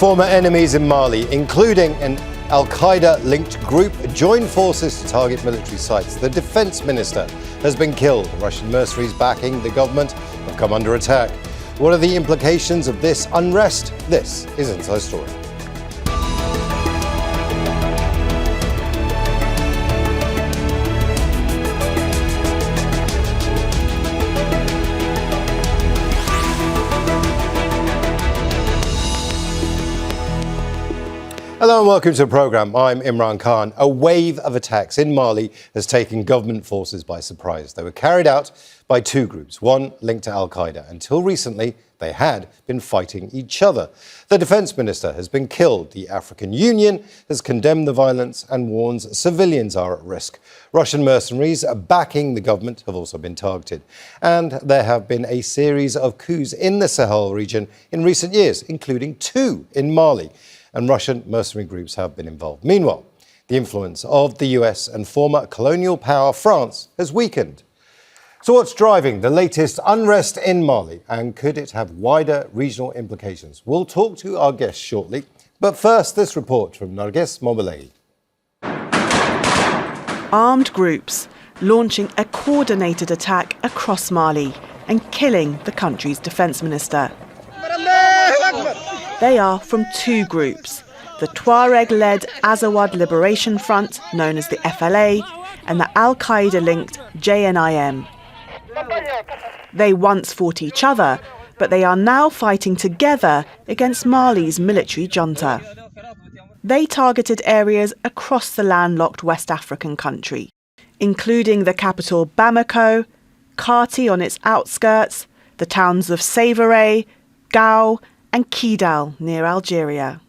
Former enemies in Mali, including an Al-Qaeda-linked group, joined forces to target military sites. The defense minister has been killed. Russian mercenaries backing the government have come under attack. What are the implications of this unrest? This is Inside Story. Hello and welcome to the programme. I'm Imran Khan. A wave of attacks in Mali has taken government forces by surprise. They were carried out by two groups, one linked to Al-Qaeda. Until recently, they had been fighting each other. The defence minister has been killed. The African Union has condemned the violence and warns civilians are at risk. Russian mercenaries backing the government have also been targeted. And there have been a series of coups in the Sahel region in recent years, including two in Mali. And Russian mercenary groups have been involved. Meanwhile, the influence of the US and former colonial power France has weakened. So what's driving the latest unrest in Mali, and could it have wider regional implications? We'll talk to our guests shortly, but first this report from Narges Mobilei. Armed groups launching a coordinated attack across Mali and killing the country's defence minister. They are from two groups, the Tuareg-led Azawad Liberation Front, known as the FLA, and the Al-Qaeda-linked JNIM. They once fought each other, but they are now fighting together against Mali's military junta. They targeted areas across the landlocked West African country, including the capital Bamako, Kati on its outskirts, the towns of Savaré, Gao, and Kidal near Algeria.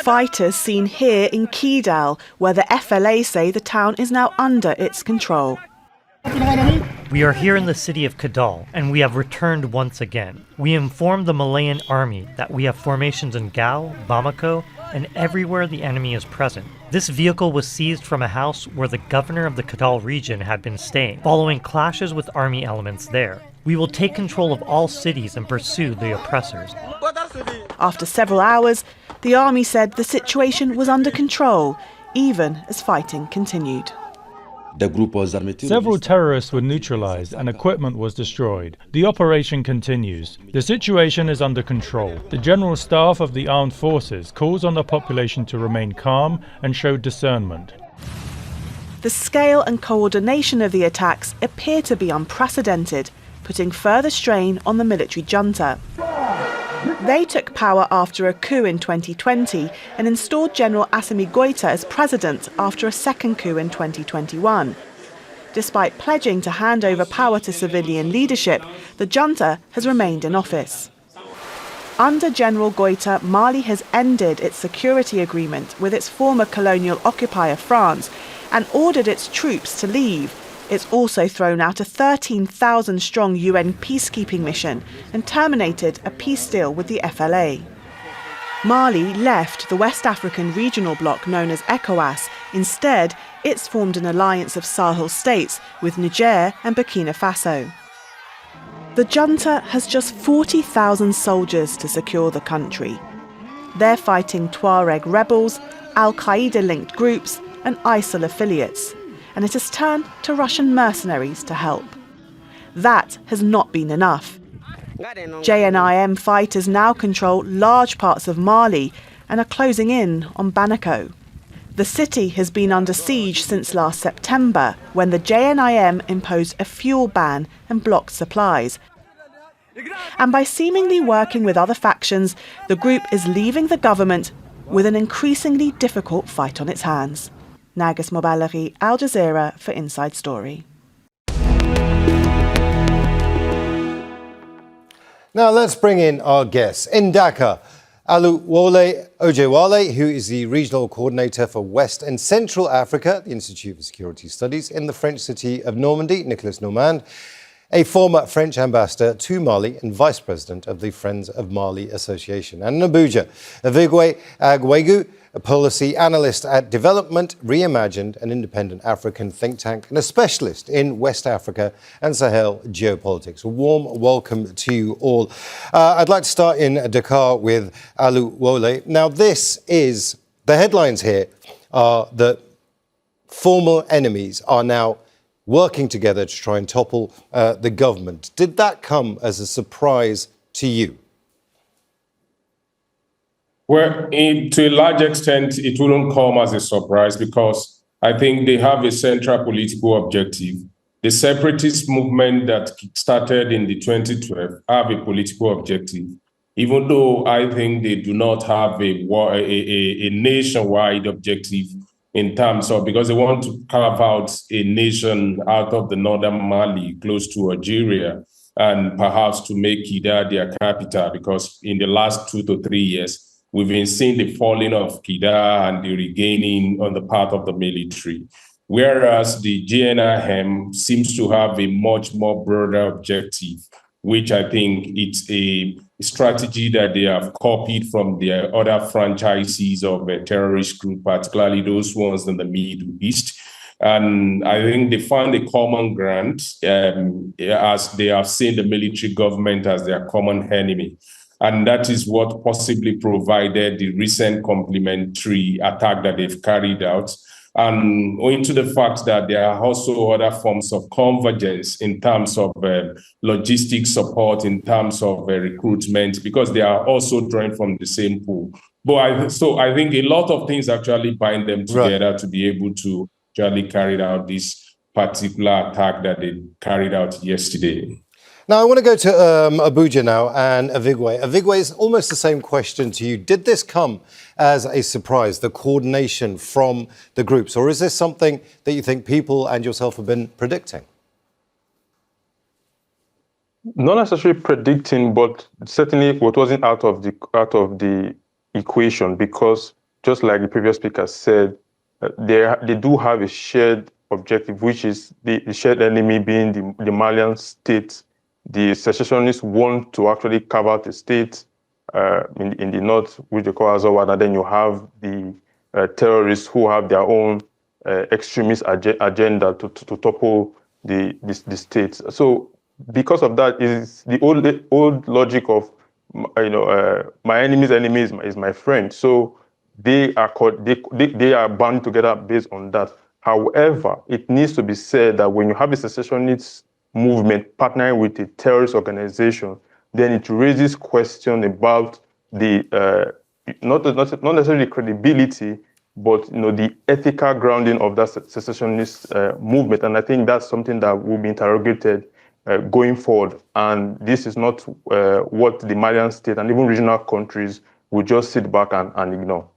Fighters seen here in Kidal, where the FLA say the town is now under its control. We are here in the city of Kidal, and we have returned once again. We informed the Malian army that we have formations in Gao, Bamako, and everywhere the enemy is present. This vehicle was seized from a house where the governor of the Kidal region had been staying, following clashes with army elements there. We will take control of all cities and pursue the oppressors. After several hours, the army said the situation was under control, even as fighting continued. Several terrorists were neutralized and equipment was destroyed. The operation continues. The situation is under control. The General Staff of the Armed Forces calls on the population to remain calm and show discernment. The scale and coordination of the attacks appear to be unprecedented, putting further strain on the military junta. They took power after a coup in 2020 and installed General Assimi Goita as president after a second coup in 2021. Despite pledging to hand over power to civilian leadership, the junta has remained in office. Under General Goita, Mali has ended its security agreement with its former colonial occupier France and ordered its troops to leave. It's also thrown out a 13,000-strong UN peacekeeping mission and terminated a peace deal with the FLA. Mali left the West African regional bloc known as ECOWAS. Instead, it's formed an alliance of Sahel states with Niger and Burkina Faso. The junta has just 40,000 soldiers to secure the country. They're fighting Tuareg rebels, Al-Qaeda-linked groups and ISIL affiliates. And it has turned to Russian mercenaries to help. That has not been enough. JNIM fighters now control large parts of Mali and are closing in on Bamako. The city has been under siege since last September, when the JNIM imposed a fuel ban and blocked supplies. And by seemingly working with other factions, the group is leaving the government with an increasingly difficult fight on its hands. Narges Mobilei, Al Jazeera for Inside Story. Now let's bring in our guests. In Dhaka, Ojewale, who is the regional coordinator for West and Central Africa at the Institute for Security Studies in the French city of Normandy, Nicolas Normand. a former French ambassador to Mali and vice president of the Friends of Mali Association. And in Abuja, Ovigwe Eguegu Policy Analyst at Development Reimagined, an independent African think tank and a specialist in West Africa and Sahel geopolitics. A warm welcome to you all. I'd like to start in Dakar with Oluwole. Now, the headlines here are that former enemies are now working together to try and topple the government. Did that come as a surprise to you? Well, to a large extent, it wouldn't come as a surprise because I think they have a central political objective. The separatist movement that started in the 2012 have a political objective, even though I think they do not have a nationwide objective in terms of, because they want to carve out a nation out of the northern Mali, close to Algeria, and perhaps to make Kidal their capital, because in the last 2 to 3 years, we've been seeing the falling of Kidal and the regaining on the part of the military. Whereas the JNIM seems to have a much more broader objective, which I think it's a strategy that they have copied from their other franchises of a terrorist group, particularly those ones in the Middle East. And I think they found a common ground as they have seen the military government as their common enemy. And that is what possibly provided the recent complementary attack that they've carried out. And owing to the fact that there are also other forms of convergence in terms of logistics support, in terms of recruitment, because they are also drawing from the same pool. So I think a lot of things actually bind them together to be able to actually carry out this particular attack that they carried out yesterday. Now, I want to go to Abuja now and Ovigwe. Ovigwe, is almost the same question to you. Did this come as a surprise, the coordination from the groups, or is this something that you think people and yourself have been predicting? Not necessarily predicting, but certainly what wasn't out of the equation, because just like the previous speaker said, they do have a shared objective, which is the shared enemy being the Malian state. The secessionists want to actually carve out a state in the north, which they call Ojewale, and then you have the terrorists who have their own extremist agenda to topple the states. So because of that, is the old logic of my enemy's enemy is my friend. So they are bound together based on that. However, it needs to be said that when you have a secessionist movement partnering with a terrorist organization, then it raises question about the not necessarily credibility, but the ethical grounding of that secessionist movement. And I think that's something that will be interrogated going forward. And this is not what the Malian state and even regional countries will just sit back and ignore.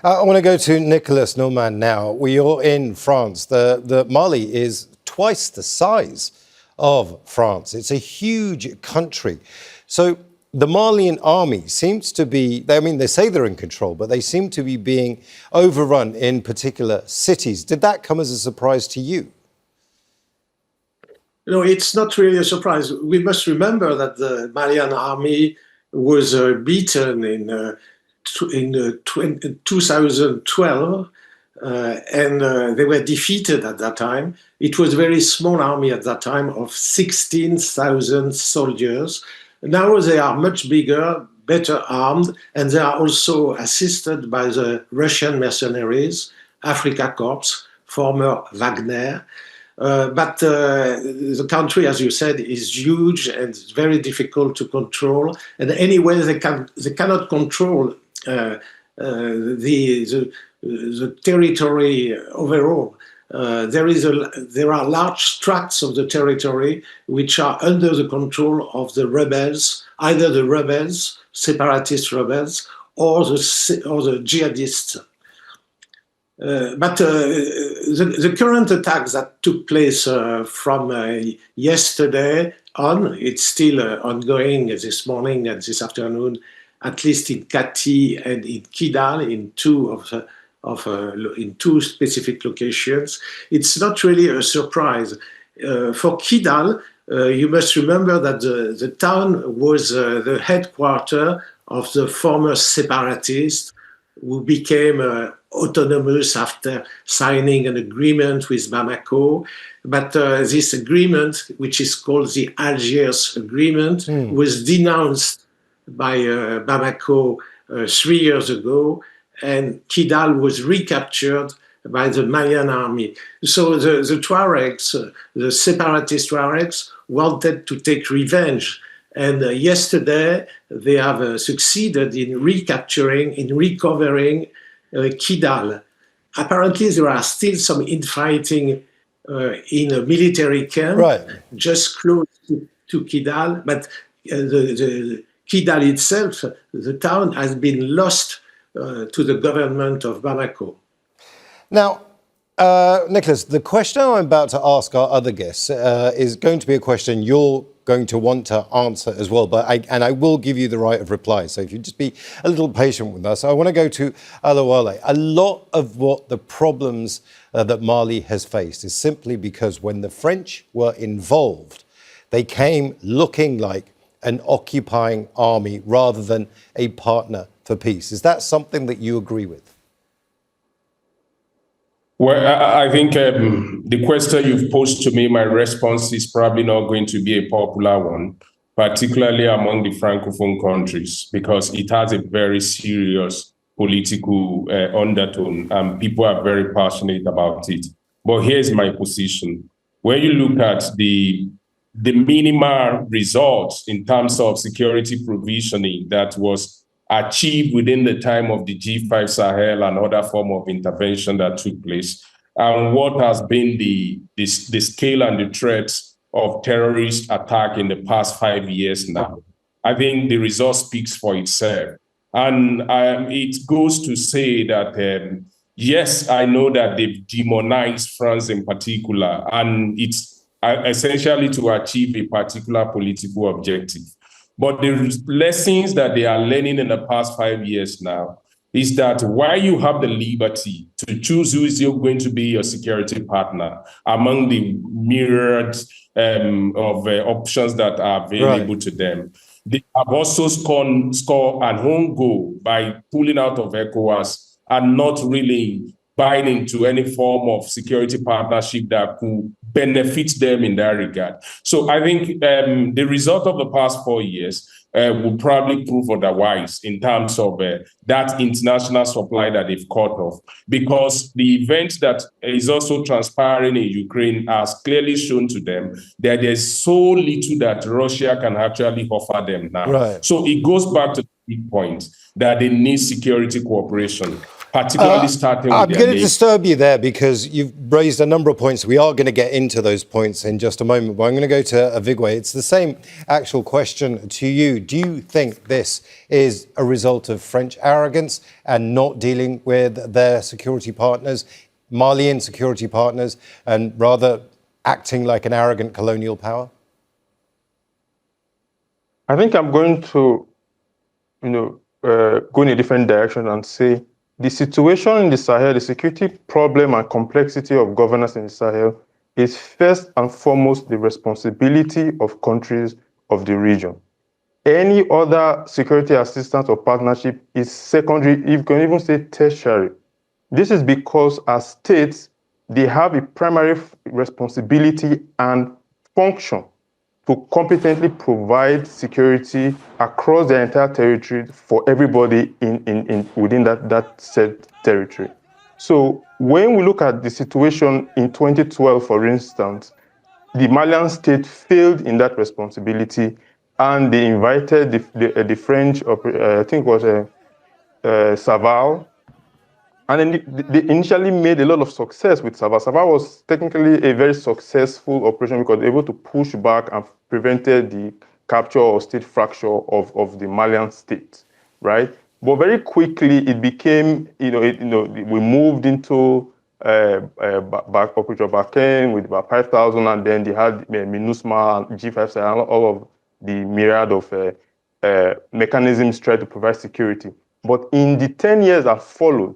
I want to go to Nicolas Norman now. We are in France. The Mali is twice the size of France. It's a huge country. So the Malian army seems to be, they say they're in control, but they seem to be being overrun in particular cities. Did that come as a surprise to you? No, it's not really a surprise. We must remember that the Malian army was beaten in 2012, and they were defeated at that time. It was a very small army at that time of 16,000 soldiers. Now they are much bigger, better armed, and they are also assisted by the Russian mercenaries, Africa Corps, former Wagner. But the country, as you said, is huge and it's very difficult to control. And anyway, they cannot control the territory overall. There are large tracts of the territory which are under the control of the rebels, either the rebels, separatist rebels, or the jihadists. But the current attacks that took place from yesterday on, it's still ongoing this morning and this afternoon, at least in Kati and in Kidal, in two specific locations. It's not really a surprise. For Kidal, You must remember that the town was the headquarters of the former separatists who became autonomous after signing an agreement with Bamako. But this agreement, which is called the Algiers Agreement, was denounced by Bamako 3 years ago, and Kidal was recaptured by the Malian army. So the Tuaregs, the separatist Tuaregs, wanted to take revenge. And yesterday, they have succeeded in recapturing, in recovering Kidal. Apparently, there are still some infighting in a military camp, just close to Kidal, but the Kidal itself, the town, has been lost to the government of Bamako. Now, Nicolas, the question I'm about to ask our other guests is going to be a question you're going to want to answer as well, I will give you the right of reply. So if you just be a little patient with us, I want to go to Oluwole. A lot of what the problems that Mali has faced is simply because when the French were involved, they came looking like an occupying army rather than a partner for peace. Is that something that you agree with? Well, I think the question you've posed to me, my response is probably not going to be a popular one, particularly among the Francophone countries, because it has a very serious political undertone, and people are very passionate about it. But here's my position. When you look at the minimal results in terms of security provisioning that was achieved within the time of the G5 Sahel and other form of intervention that took place, and what has been the scale and the threats of terrorist attack in the past 5 years now, I think the result speaks for itself. And it goes to say that, yes, I know that they've demonized France in particular, and it's essentially to achieve a particular political objective. But the lessons that they are learning in the past 5 years now is that while you have the liberty to choose who is going to be your security partner among the myriad of options that are available to them, they have also scored an own goal by pulling out of ECOWAS and not really buying into any form of security partnership that could benefit them in that regard. So I think the result of the past 4 years will probably prove otherwise in terms of that international supply that they've cut off, because the event that is also transpiring in Ukraine has clearly shown to them that there's so little that Russia can actually offer them now. So it goes back to the big point that they need security cooperation. Particularly starting with I'm going to disturb you there because you've raised a number of points. We are going to get into those points in just a moment, but I'm going to go to Ovigwe. It's the same actual question to you. Do you think this is a result of French arrogance and not dealing with their security partners, Malian security partners, and rather acting like an arrogant colonial power? I think I'm going to, go in a different direction and say, the situation in the Sahel, the security problem and complexity of governance in the Sahel is first and foremost the responsibility of countries of the region. Any other security assistance or partnership is secondary, you can even say tertiary. This is because as states, they have a primary responsibility and function to competently provide security across the entire territory for everybody within that said territory. So when we look at the situation in 2012, for instance, the Malian state failed in that responsibility, and they invited the French, I think it was Saval, and then they initially made a lot of success with Saval. Saval was technically a very successful operation because they were able to push back and prevented the capture or state fracture of the Malian state, right? But very quickly it became, we moved into Operation Bakken with about 5,000, and then they had MINUSMA and G5 and all of the myriad of mechanisms tried to provide security. But in the 10 years that followed,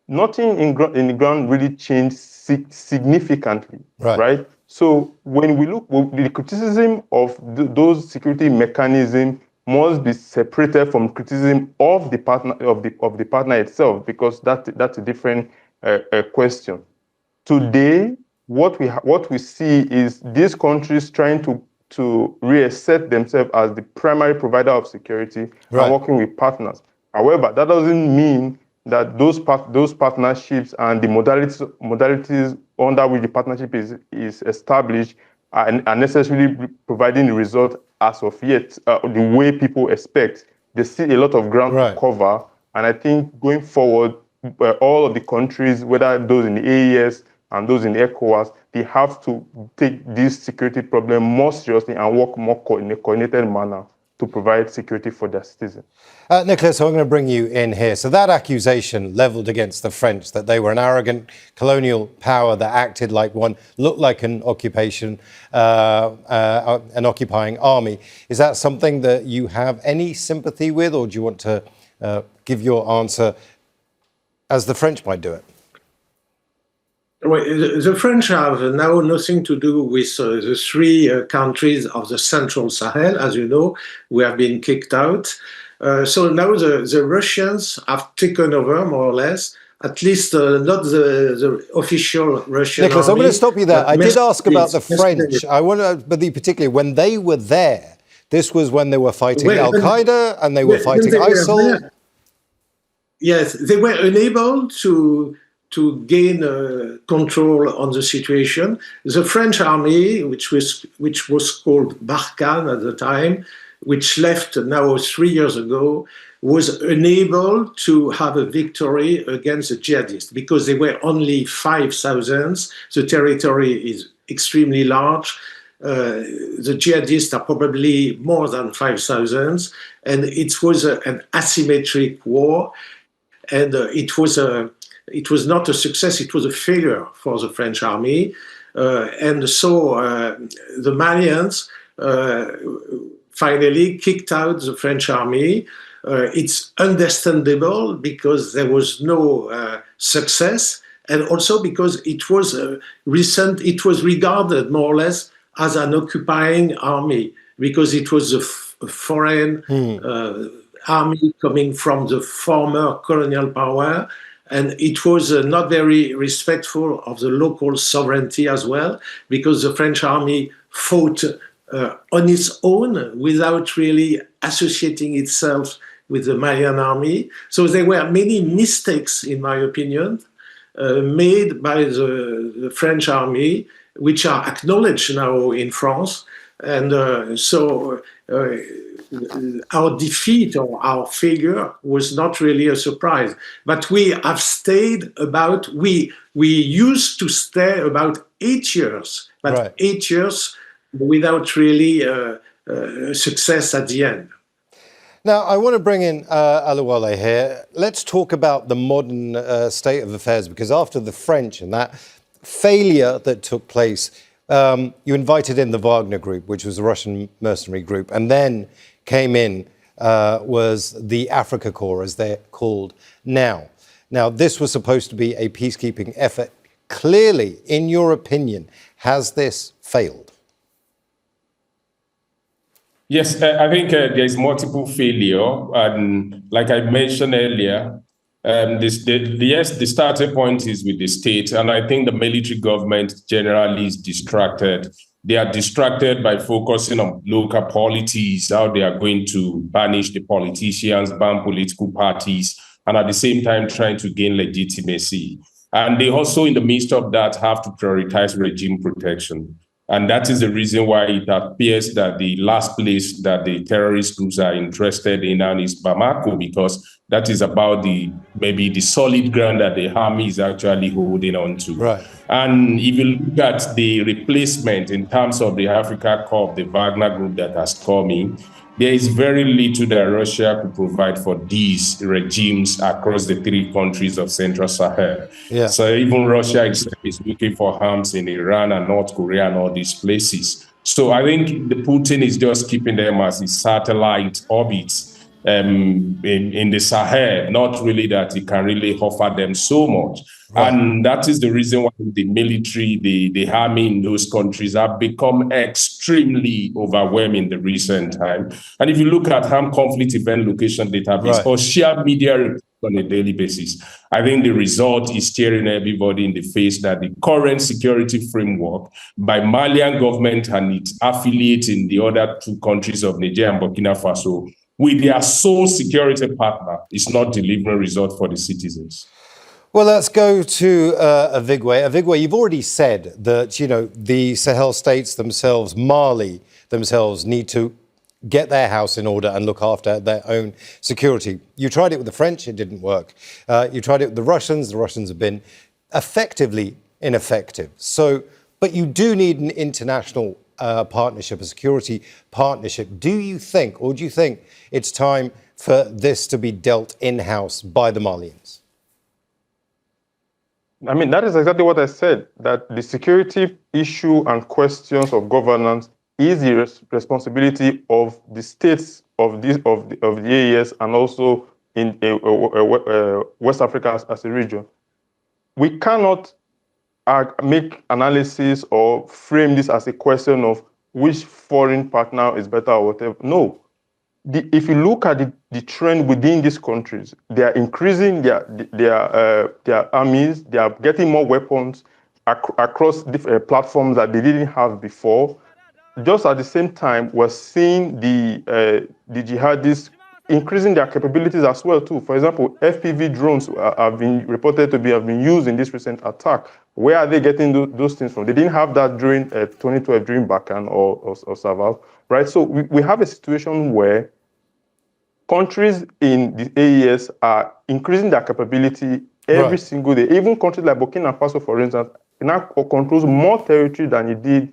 nothing in the ground really changed significantly, right? So when we look, the criticism of those security mechanisms must be separated from criticism of the partner of the partner itself, because that's a different question. Today, what we see is these countries trying to reassert themselves as the primary provider of security and working with partners. However, that doesn't mean that those partnerships and the modalities under which the partnership is established are necessarily providing the result as of yet, the way people expect. They see a lot of ground to cover, and I think going forward, all of the countries, whether those in the AES and those in ECOWAS, they have to take this security problem more seriously and work more in a coordinated manner to provide security for their citizens. Nicolas, I'm going to bring you in here. So that accusation levelled against the French, that they were an arrogant colonial power that acted like one, looked like an occupation, an occupying army, is that something that you have any sympathy with, or do you want to give your answer as the French might do it? Well, the French have now nothing to do with the three countries of the Central Sahel. As you know, we have been kicked out. So now the Russians have taken over, more or less, at least not the official Russian Nicolas, army. I'm going to stop you there. I did ask about the French. I want to, but particularly when they were there, this was when they were fighting Al-Qaeda and they were fighting ISIL. Yes, they were unable to gain control on the situation. The French army, which was called Barkhane at the time, which left now 3 years ago, was unable to have a victory against the jihadists because they were only 5,000. The territory is extremely large. The jihadists are probably more than 5,000, and it was an asymmetric war, and it was not a success, it was a failure for the French army. And so the Malians finally kicked out the French army. It's understandable because there was no success, and also because it was it was regarded more or less as an occupying army, because it was a foreign army coming from the former colonial power. And it was not very respectful of the local sovereignty as well, because the French army fought on its own without really associating itself with the Malian army. So there were many mistakes, in my opinion, made by the French army, which are acknowledged now in France. And so our defeat or our failure was not really a surprise. But we have stayed we used to stay about 8 years, but 8 years without really success at the end. Now, I want to bring in Oluwole here. Let's talk about the modern state of affairs, because after the French and that failure that took place, you invited in the Wagner group, which was a Russian mercenary group, and then came in was the Africa Corps, as they're called now. Now, this was supposed to be a peacekeeping effort. Clearly, in your opinion, has this failed? Yes, I think there's multiple failure. And like I mentioned earlier, the starting point is with the state. And I think the military government generally is distracted. They are distracted by focusing on local politics, how they are going to banish the politicians, ban political parties, and at the same time trying to gain legitimacy. And they also, in the midst of that, have to prioritize regime protection. And that is the reason why it appears that the last place that the terrorist groups are interested in now is Bamako, because that is about maybe the solid ground that the army is actually holding on to. Right. And if you look at the replacement in terms of the Africa Corps, the Wagner group that has come in, there is very little that Russia could provide for these regimes across the three countries of Central Sahel. Yeah. So even Russia is looking for arms in Iran and North Korea and all these places. So I think the Putin is just keeping them as his satellite orbits in the Sahel, not really that he can really offer them so much. Right. And that is the reason why the military, the army in those countries have become extremely overwhelming in the recent time. And if you look at armed conflict event location database or shared media on a daily basis, I think the result is staring everybody in the face that the current security framework by Malian government and its affiliates in the other two countries of Niger and Burkina Faso, with their sole security partner, is not delivering results for the citizens. Well, let's go to Ovigwe. Ovigwe, you've already said that, you know, the Sahel states themselves, Mali themselves, need to get their house in order and look after their own security. You tried it with the French, it didn't work. You tried it with the Russians have been effectively ineffective. So, but you do need an international partnership, a security partnership. Do you think it's time for this to be dealt in-house by the Malians? I mean, that is exactly what I said, that the security issue and questions of governance is the responsibility of the states of the AES and also in West Africa as a region. We cannot make analysis or frame this as a question of which foreign partner is better or whatever. No. If you look at the trend within these countries, they are increasing their armies, they are getting more weapons across different platforms that they didn't have before. Just at the same time, we're seeing the jihadists increasing their capabilities as well too. For example, FPV drones have been reported to have been used in this recent attack. Where are they getting those things from? They didn't have that during 2012, during Bakan or Saval, right? So we have a situation where countries in the AES are increasing their capability every single day. Even countries like Burkina Faso, for instance, now controls more territory than it did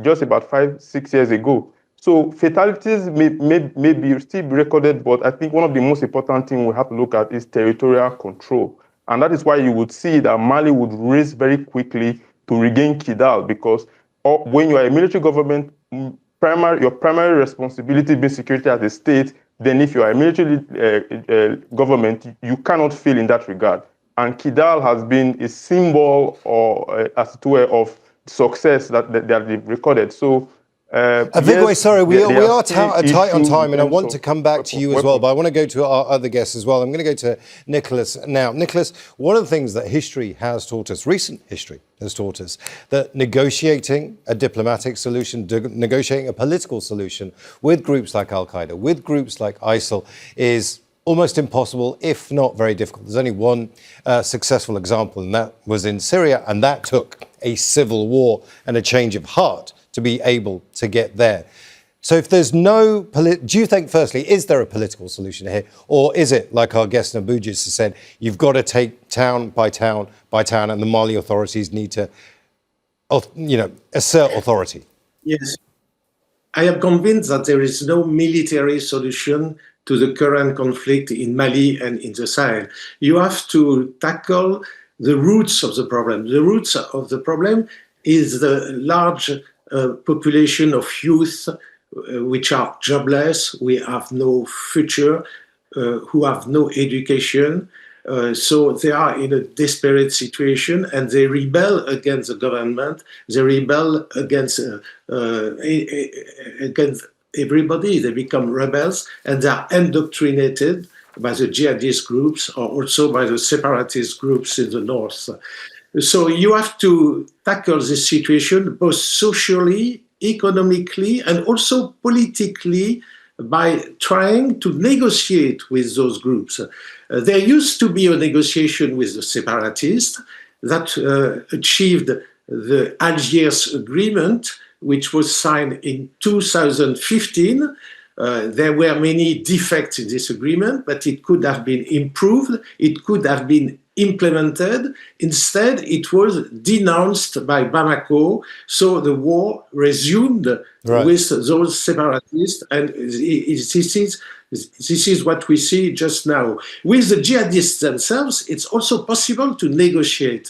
just about 5-6 years ago. So fatalities may be still be recorded, but I think one of the most important things we have to look at is territorial control. And that is why you would see that Mali would race very quickly to regain Kidal, because when you are a military government, your primary responsibility being security as a state, then if you are a military government, you cannot fail in that regard. And Kidal has been a symbol or as it were of success that they've recorded. So Ovigwe, sorry, we are tight on time, and I want to come back to you as well, but I want to go to our other guests as well. I'm going to go to Nicolas now. Nicolas, one of the things that history has taught us, recent history has taught us, that negotiating a diplomatic solution, negotiating a political solution with groups like Al-Qaeda, with groups like ISIL, is almost impossible, if not very difficult. There's only one successful example, and that was in Syria, and that took a civil war and a change of heart to be able to get there. So if there's no, do you think, firstly, is there a political solution here? Or is it, like our guest Nabujis has said, you've got to take town by town by town, and the Mali authorities need to, assert authority? Yes. I am convinced that there is no military solution to the current conflict in Mali and in the Sahel. You have to tackle the roots of the problem. The roots of the problem is the large population of youth which are jobless, we have no future, who have no education. So they are in a desperate situation, and they rebel against the government. They rebel against everybody. They become rebels, and they are indoctrinated by the jihadist groups or also by the separatist groups in the north. So you have to tackle this situation both socially, economically, and also politically by trying to negotiate with those groups. There used to be a negotiation with the separatists that achieved the Algiers Agreement, which was signed in 2015. There were many defects in this agreement, but it could have been improved. It could have been implemented. Instead, it was denounced by Bamako. So the war resumed with those separatists, and this is what we see just now. With the jihadists themselves, it's also possible to negotiate.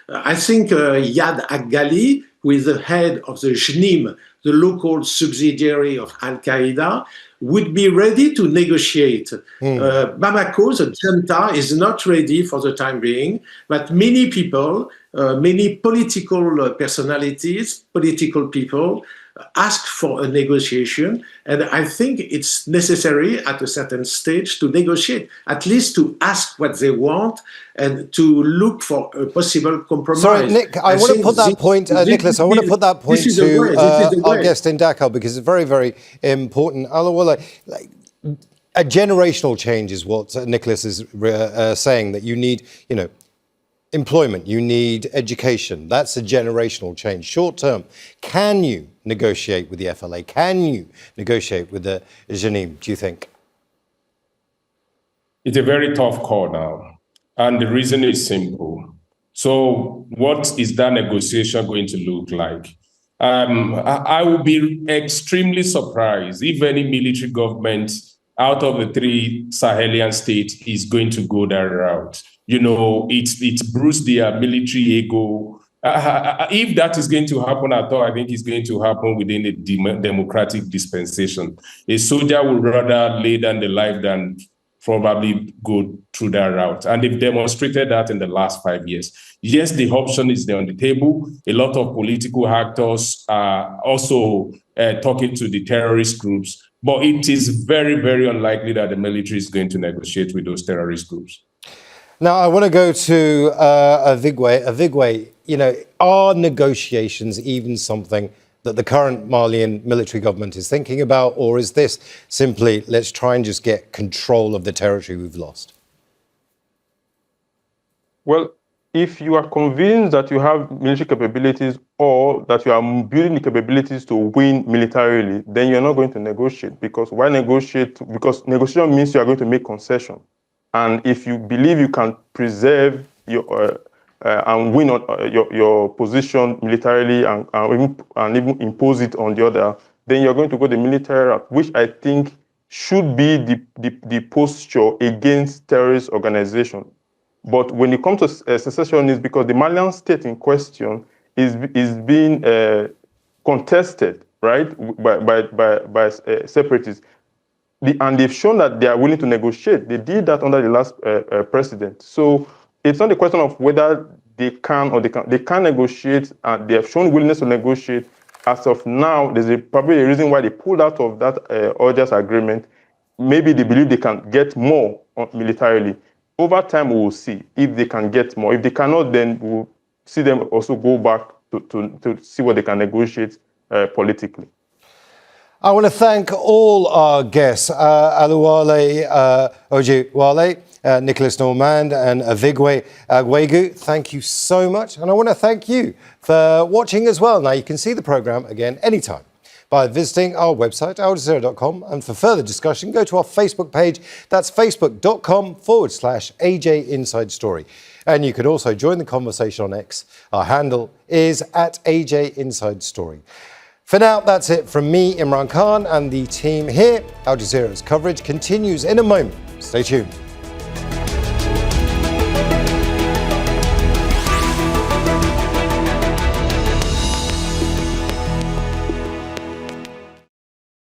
I think Yad Agali, with the head of the JNIM, the local subsidiary of Al-Qaeda, would be ready to negotiate. Bamako, the junta, is not ready for the time being, but many people, many political personalities, political people, ask for a negotiation, and I think it's necessary at a certain stage to negotiate, at least to ask what they want and to look for a possible compromise. Sorry, Nick, I want to put that point, Nicolas, I want to put that point to our guest in Dakar, because it's very, very important. Oluwole, a generational change is what Nicolas is saying, that you need, employment, you need education. That's a generational change. Short term, can you negotiate with the FLA? Can you negotiate with the JNIM, do you think? It's a very tough call now. And the reason is simple. So what is that negotiation going to look like? I would be extremely surprised if any military government out of the three Sahelian states is going to go that route. It's bruised their military ego. If that is going to happen at all, I think it's going to happen within a democratic dispensation. A soldier would rather lay down the life than probably go through that route. And they've demonstrated that in the last 5 years. Yes, the option is there on the table. A lot of political actors are also talking to the terrorist groups, but it is very, very unlikely that the military is going to negotiate with those terrorist groups. Now, I want to go to Ovigwe. Ovigwe, are negotiations even something that the current Malian military government is thinking about, or is this simply, let's try and just get control of the territory we've lost? Well, if you are convinced that you have military capabilities or that you are building the capabilities to win militarily, then you're not going to negotiate. Because why negotiate? Because negotiation means you are going to make concession. And if you believe you can preserve your and win your position militarily and even impose it on the other, then you're going to go the military route, which I think should be the posture against terrorist organization. But when it comes to secession, it's because the Malian state in question is being contested, right, by separatists. And they've shown that they are willing to negotiate. They did that under the last president. So it's not a question of whether they can or they can negotiate, and they have shown willingness to negotiate. As of now, there's probably a reason why they pulled out of that Algiers agreement. Maybe they believe they can get more militarily. Over time, we will see if they can get more. If they cannot, then we'll see them also go back to see what they can negotiate politically. I want to thank all our guests, Oluwole Ojewale, Nicolas Normand and Ovigwe Eguegu. Thank you so much. And I want to thank you for watching as well. Now, you can see the programme again anytime by visiting our website, aljazeera.com. And for further discussion, go to our Facebook page. That's facebook.com/AJ Inside Story. And you can also join the conversation on X. Our handle is @AJ Inside Story. For now, that's it from me, Imran Khan, and the team here. Al Jazeera's coverage continues in a moment. Stay tuned.